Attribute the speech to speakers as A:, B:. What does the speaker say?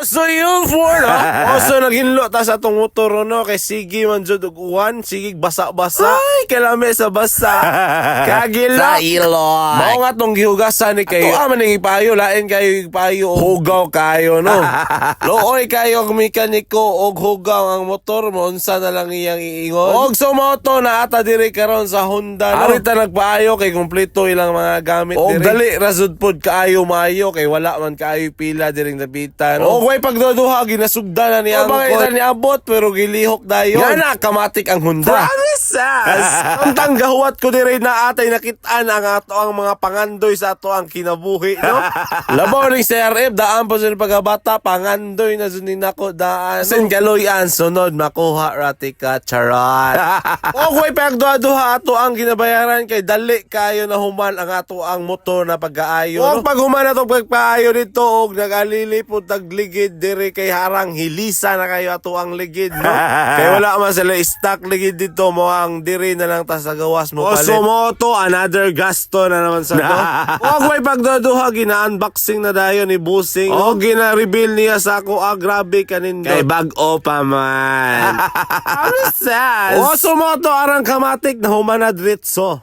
A: So yun for no? So naghinlo ta sa atong motor no kay sige man jud og uwan, sige basa-basa. Ay, kalami sa basa. Kagilak.
B: Sa ilog.
A: Mao nga tong gihugasan ni kayo. Ato man ning ipayo, lain kayo ipayo hugaw kayo no. Looy kayo og mekaniko og hugaw ang motor mo unsa na lang iyang iingon. Og sumoto na ata diri karon sa Honda no. Arita nagpaayo kay kumpleto ilang mga gamit diri. Og dali ra jud pod kaayo maayo kay wala man kaayo pila diring nabitan. No? Way pagduduha ginasugdanan ni angkot ni abot pero gilihok dayon. Yana kamatik ang Honda. Promises. Ang tanggahuat ko dire na atay nakitaan ang ato ang mga pangandoy sa ato ang kinabuhi no. Labaw ning CRF daan pa sa pagabata pangandoy na sunin nako daan. Sen galoyan sunod makuha ratika charot. Og way pagduha ato ang ginabayaran kay dali kayo na human ang ato ang motor na pag-aayo. Og pag human ato pagpaayo dito og nagalilipod tagligid dire kay harang hilisa na kayo ato ang ligid no. Kay wala man sila stock ligid dito mo ang dire na lang ta sa gawas mo palit. O sumoto another gasto na naman sa to. Og way pagduduha gina-unboxing na dayon ni Busing. Og gina-reveal niya sa ako grabe kanindo.
B: Kay bag-o pa man.
A: O sumoto arang kamatik na human na diretso.